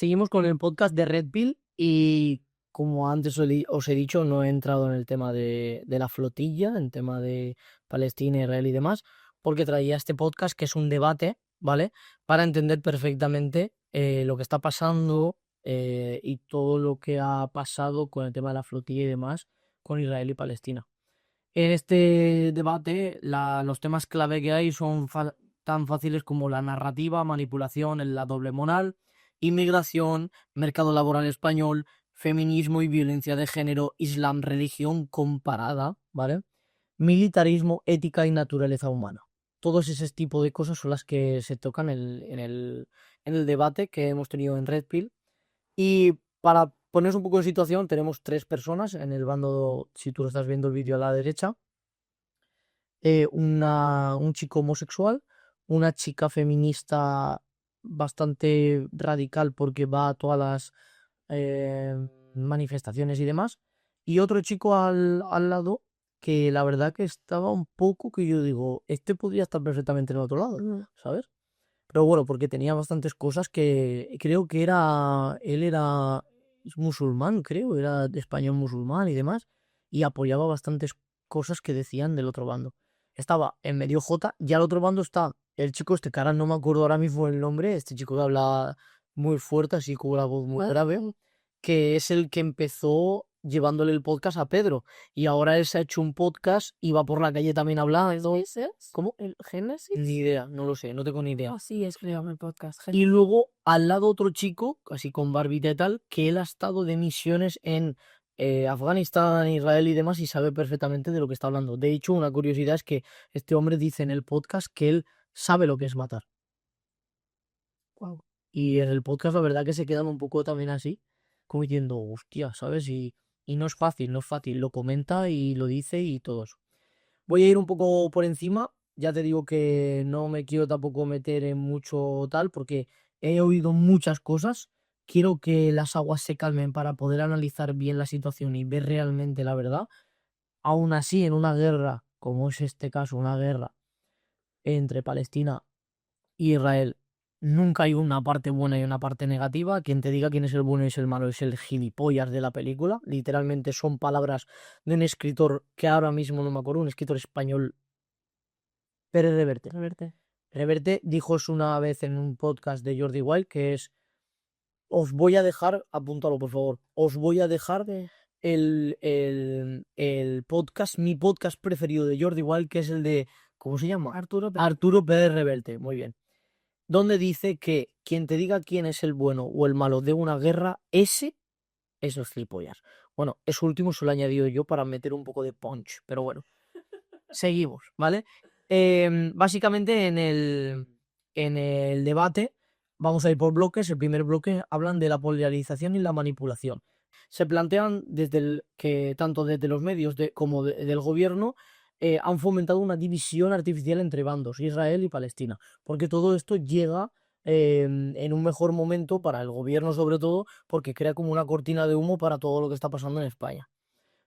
Seguimos con el podcast de Red Pill y como antes os he dicho, no he entrado en el tema de la flotilla, en tema de Palestina, Israel y demás, porque traía este podcast que es un debate, ¿vale? Para entender perfectamente lo que está pasando y todo lo que ha pasado con el tema de la flotilla y demás con Israel y Palestina. En este debate, los temas clave que hay son tan fáciles como la narrativa, manipulación, la doble moral, inmigración, mercado laboral español, feminismo y violencia de género, islam, religión comparada, ¿vale? Militarismo, ética y naturaleza humana. Todos ese tipo de cosas son las que se tocan en el debate que hemos tenido en Red Pill. Y para poneros un poco en situación, tenemos 3 personas en el bando, si tú lo estás viendo el vídeo a la derecha, un chico homosexual, una chica feminista bastante radical porque va a todas las manifestaciones y demás, y otro chico al lado que la verdad que estaba un poco que yo digo, este podría estar perfectamente en el otro lado, ¿sabes? Pero bueno, porque tenía bastantes cosas que creo que él era musulmán, creo, era de español musulmán y demás, y apoyaba bastantes cosas que decían del otro bando. Estaba en medio J y al otro bando está el chico este, que ahora no me acuerdo ahora mismo el nombre, este chico que habla muy fuerte, así con la voz muy grave, que es el que empezó llevándole el podcast a Pedro. Y ahora él se ha hecho un podcast y va por la calle también hablando. ¿Ese es? ¿Cómo? ¿El Génesis? Ni idea, no lo sé, no tengo ni idea. Así es, creo, el podcast. Y luego al lado otro chico, así con barbita y tal, que él ha estado de misiones en Afganistán, Israel y demás y sabe perfectamente de lo que está hablando. De hecho, una curiosidad es que este hombre dice en el podcast que él sabe lo que es matar. Wow. Y en el podcast la verdad que se quedan un poco también así, como diciendo, hostia, ¿sabes? Y no es fácil, no es fácil. Lo comenta y lo dice y todo eso. Voy a ir un poco por encima. Ya te digo que no me quiero tampoco meter en mucho tal porque he oído muchas cosas. Quiero que las aguas se calmen para poder analizar bien la situación y ver realmente la verdad. Aún así, en una guerra, como es este caso, una guerra entre Palestina e Israel, nunca hay una parte buena y una parte negativa. Quien te diga quién es el bueno y es el malo es el gilipollas de la película. Literalmente son palabras de un escritor que ahora mismo no me acuerdo, un escritor español, Pérez Reverte. Reverte dijo eso una vez en un podcast de Jordi Wild, que es, os voy a dejar, apúntalo por favor, os voy a dejar el podcast, mi podcast preferido de Jordi Wild, que es el de, ¿cómo se llama? Arturo Pérez Reverte, muy bien. Donde dice que quien te diga quién es el bueno o el malo de una guerra, ese es los gilipollas. Bueno, eso último se lo he añadido yo para meter un poco de punch, pero bueno, seguimos, ¿vale? Básicamente en el debate vamos a ir por bloques. El primer bloque hablan de la polarización y la manipulación. Se plantean que tanto desde los medios como del gobierno han fomentado una división artificial entre bandos, Israel y Palestina, porque todo esto llega en un mejor momento para el gobierno sobre todo, porque crea como una cortina de humo para todo lo que está pasando en España.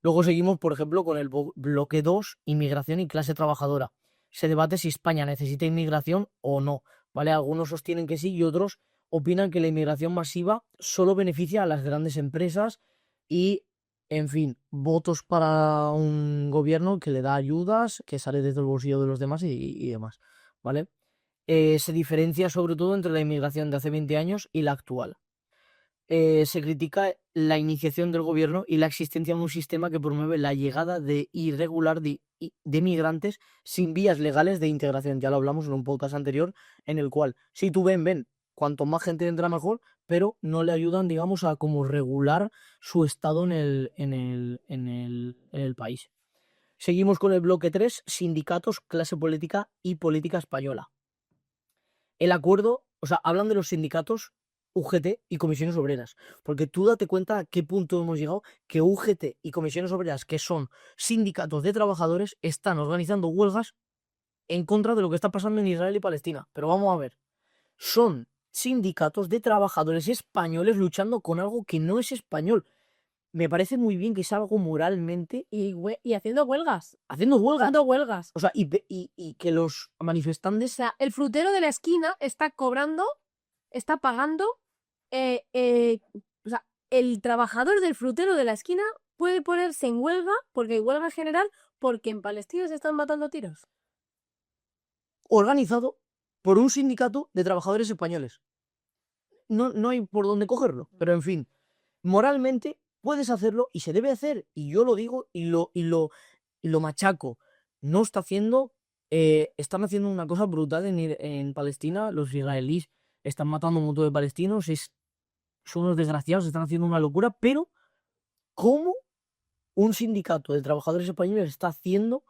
Luego seguimos, por ejemplo, con el bloque 2, inmigración y clase trabajadora. Se debate si España necesita inmigración o no, ¿vale? Algunos sostienen que sí y otros opinan que la inmigración masiva solo beneficia a las grandes empresas y, en fin, votos para un gobierno que le da ayudas, que sale desde el bolsillo de los demás y demás, ¿vale? Se diferencia sobre todo entre la inmigración de hace 20 años y la actual. Se critica la iniciación del gobierno y la existencia de un sistema que promueve la llegada de irregular de migrantes sin vías legales de integración. Ya lo hablamos en un podcast anterior, en el cual, si tú ven, cuanto más gente entra mejor, pero no le ayudan, digamos, a como regular su estado en el país. Seguimos con el bloque 3, sindicatos, clase política y política española. El acuerdo, o sea, hablan de los sindicatos UGT y comisiones obreras, porque tú date cuenta a qué punto hemos llegado, que UGT y comisiones obreras, que son sindicatos de trabajadores, están organizando huelgas en contra de lo que está pasando en Israel y Palestina. Pero vamos a ver, son sindicatos de trabajadores españoles luchando con algo que no es español. Me parece muy bien que es algo moralmente Y haciendo huelgas. haciendo huelgas. Dando huelgas. O sea, y que los O manifestantes... sea, el frutero de la esquina está cobrando, está pagando o sea, el trabajador del frutero de la esquina puede ponerse en huelga, porque hay huelga general, porque en Palestina se están matando a tiros. Organizado por un sindicato de trabajadores españoles. No hay por dónde cogerlo, pero en fin, moralmente puedes hacerlo y se debe hacer, y yo lo digo y lo machaco. No está haciendo, están haciendo una cosa brutal en Palestina, los israelíes están matando un montón de palestinos, son unos desgraciados, están haciendo una locura, pero ¿cómo un sindicato de trabajadores españoles está haciendo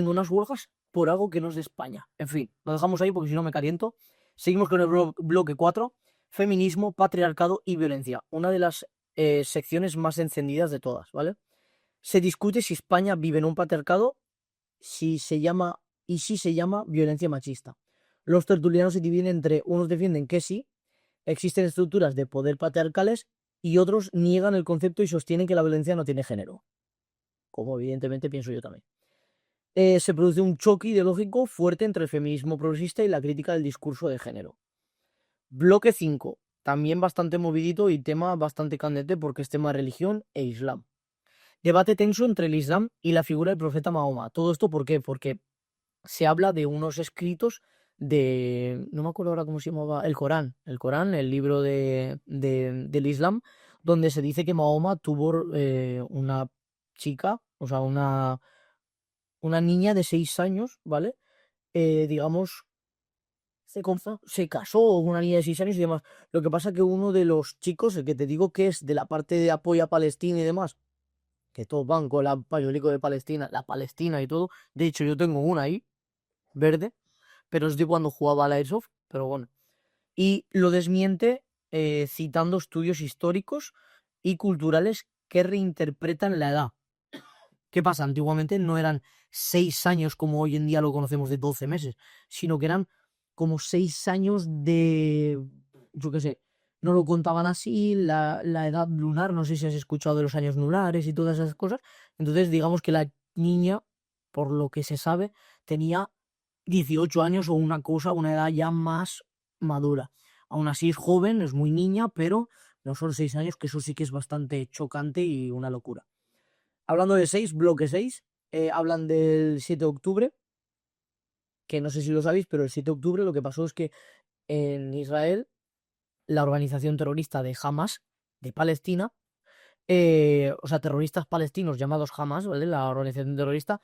unas huelgas por algo que no es de España? En fin, lo dejamos ahí porque si no me caliento. Seguimos con el bloque 4, feminismo, patriarcado y violencia. Una de las secciones más encendidas de todas, ¿vale? Se discute si España vive en un patriarcado, si se llama violencia machista. Los tertulianos se dividen entre unos defienden que sí, existen estructuras de poder patriarcales y otros niegan el concepto y sostienen que la violencia no tiene género. Como evidentemente pienso yo también. Se produce un choque ideológico fuerte entre el feminismo progresista y la crítica del discurso de género. Bloque 5, también bastante movidito y tema bastante candente porque es tema de religión e islam. Debate tenso entre el islam y la figura del profeta Mahoma. ¿Todo esto por qué? Porque se habla de unos escritos no me acuerdo ahora cómo se llamaba, el Corán, el libro del Islam, donde se dice que Mahoma tuvo una chica, o sea, una niña de 6 años, ¿vale? Digamos, se casó con una niña de 6 años y demás. Lo que pasa que uno de los chicos, el que te digo que es de la parte de apoyo a Palestina y demás, que todos van con la pañuelico de Palestina, la Palestina y todo. De hecho, yo tengo una ahí, verde, pero es de cuando jugaba a la Airsoft, pero bueno. Y lo desmiente citando estudios históricos y culturales que reinterpretan la edad. ¿Qué pasa? Antiguamente no eran 6 años como hoy en día lo conocemos de 12 meses, sino que eran como 6 años de, yo qué sé, no lo contaban así, la edad lunar, no sé si has escuchado de los años lunares y todas esas cosas. Entonces digamos que la niña, por lo que se sabe, tenía 18 años o una cosa, una edad ya más madura. Aún así es joven, es muy niña, pero no son 6 años, que eso sí que es bastante chocante y una locura. Hablando de 6, bloque 6, hablan del 7 de octubre, que no sé si lo sabéis, pero el 7 de octubre lo que pasó es que en Israel, la organización terrorista de Hamas, de Palestina, o sea, terroristas palestinos llamados Hamas, ¿vale? La organización terrorista,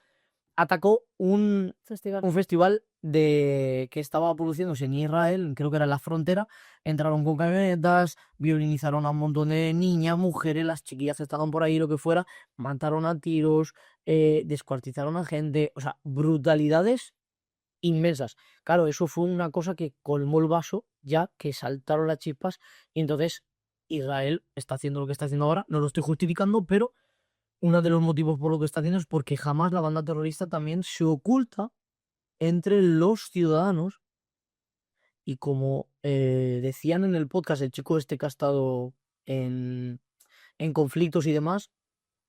atacó un festival que estaba produciéndose en Israel, creo que era en la frontera. Entraron con camionetas, violinizaron a un montón de niñas, mujeres, las chiquillas estaban por ahí, lo que fuera, mataron a tiros, descuartizaron a gente, o sea, brutalidades inmensas. Claro, eso fue una cosa que colmó el vaso, ya que saltaron las chispas, y entonces Israel está haciendo lo que está haciendo ahora. No lo estoy justificando, pero uno de los motivos por lo que está haciendo es porque jamás la banda terrorista también se oculta entre los ciudadanos. Y como decían en el podcast, el chico este que ha estado en conflictos y demás,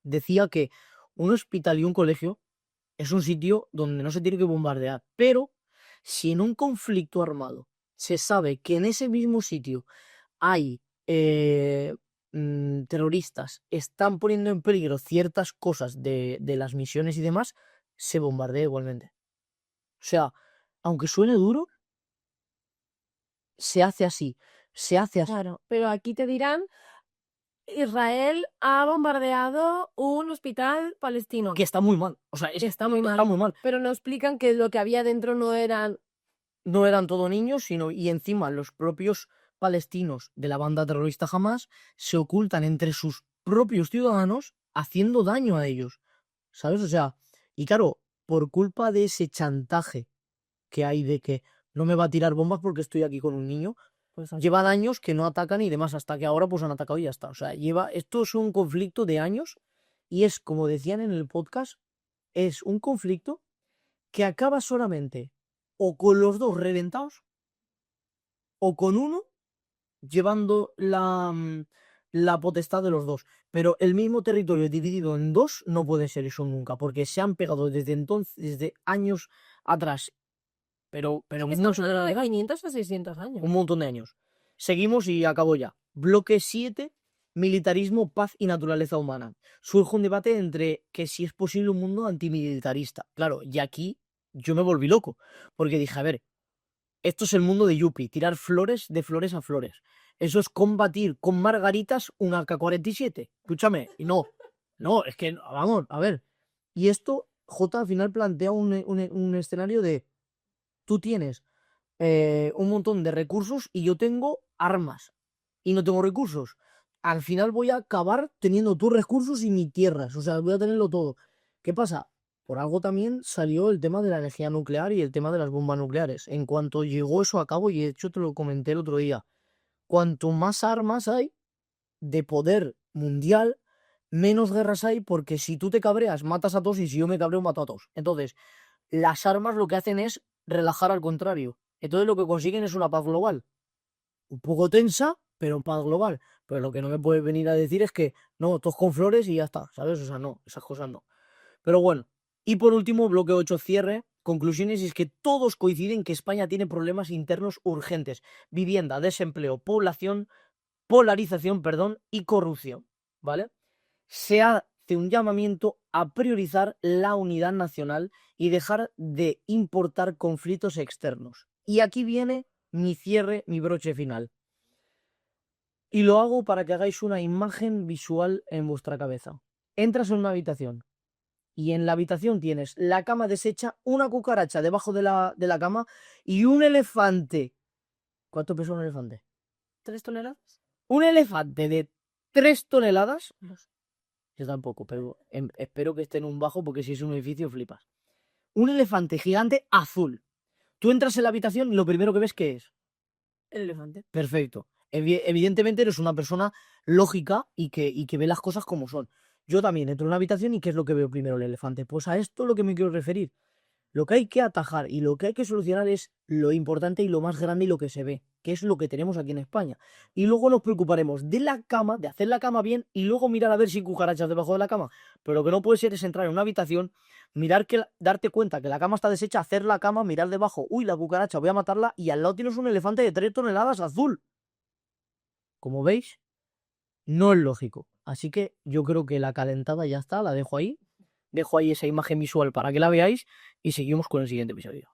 decía que un hospital y un colegio es un sitio donde no se tiene que bombardear. Pero si en un conflicto armado se sabe que en ese mismo sitio hay terroristas, están poniendo en peligro ciertas cosas de las misiones y demás, se bombardea igualmente. O sea, aunque suene duro, se hace así. Se hace así. Claro, pero aquí te dirán, Israel ha bombardeado un hospital palestino. Que está muy mal. O sea, es Que está muy mal. está muy mal. Pero no explican que lo que había dentro no eran... No eran todo niños, sino y encima los propios palestinos de la banda terrorista Hamas se ocultan entre sus propios ciudadanos haciendo daño a ellos. ¿Sabes? O sea, y claro, por culpa de ese chantaje que hay de que no me va a tirar bombas porque estoy aquí con un niño, Pues llevan años que no atacan y demás, hasta que ahora pues han atacado y ya está. O sea, esto es un conflicto de años y es, como decían en el podcast, es un conflicto que acaba solamente o con los dos reventados o con uno llevando la potestad de los dos. Pero el mismo territorio dividido en dos no puede ser eso nunca, porque se han pegado desde entonces, desde años atrás. Pero es no, de 500 a 600 años. un montón de años. Seguimos y acabo ya. Bloque 7, militarismo, paz y naturaleza humana. Surge un debate entre que si es posible un mundo antimilitarista. Claro, y aquí yo me volví loco, porque dije, a ver, esto es el mundo de Yuppie, tirar flores de flores a flores. Eso es combatir con margaritas un AK-47. Escúchame, y no, es que, vamos, a ver. Y esto, J al final plantea un escenario de, tú tienes un montón de recursos y yo tengo armas y no tengo recursos. Al final voy a acabar teniendo tus recursos y mis tierras, o sea, voy a tenerlo todo. ¿Qué pasa? Por algo también salió el tema de la energía nuclear y el tema de las bombas nucleares. En cuanto llegó eso a cabo, y de hecho te lo comenté el otro día, cuanto más armas hay de poder mundial, menos guerras hay, porque si tú te cabreas, matas a todos, y si yo me cabreo, mato a todos. Entonces, las armas lo que hacen es relajar al contrario. Entonces lo que consiguen es una paz global. Un poco tensa, pero paz global. Pero lo que no me puedes venir a decir es que no, todos con flores y ya está, ¿sabes? O sea, no, esas cosas no. Pero bueno, y por último, bloque 8 cierre. Conclusiones, y es que todos coinciden que España tiene problemas internos urgentes: vivienda, desempleo, población, polarización, perdón, y corrupción, ¿vale? Se hace un llamamiento a priorizar la unidad nacional y dejar de importar conflictos externos. Y aquí viene mi cierre, mi broche final. Y lo hago para que hagáis una imagen visual en vuestra cabeza. Entras en una habitación y en la habitación tienes la cama deshecha, una cucaracha debajo de la cama y un elefante. ¿Cuánto pesa un elefante? ¿3 toneladas? Un elefante de 3 toneladas. Yo tampoco, pero espero que esté en un bajo, porque si es un edificio flipas. Un elefante gigante azul. Tú entras en la habitación y lo primero que ves, ¿qué es? El elefante. Perfecto. Evidentemente eres una persona lógica y que ve las cosas como son. Yo también entro en una habitación y ¿qué es lo que veo primero? El elefante. Pues a esto es lo que me quiero referir. Lo que hay que atajar y lo que hay que solucionar es lo importante y lo más grande y lo que se ve, que es lo que tenemos aquí en España. Y luego nos preocuparemos de la cama, de hacer la cama bien, y luego mirar a ver si hay cucarachas debajo de la cama. Pero lo que no puede ser es entrar en una habitación, mirar darte cuenta que la cama está deshecha, hacer la cama, mirar debajo, uy, la cucaracha, voy a matarla, y al lado tienes un elefante de 3 toneladas azul. Como veis, no es lógico. Así que yo creo que la calentada ya está, la dejo ahí. Dejo ahí esa imagen visual para que la veáis y seguimos con el siguiente episodio.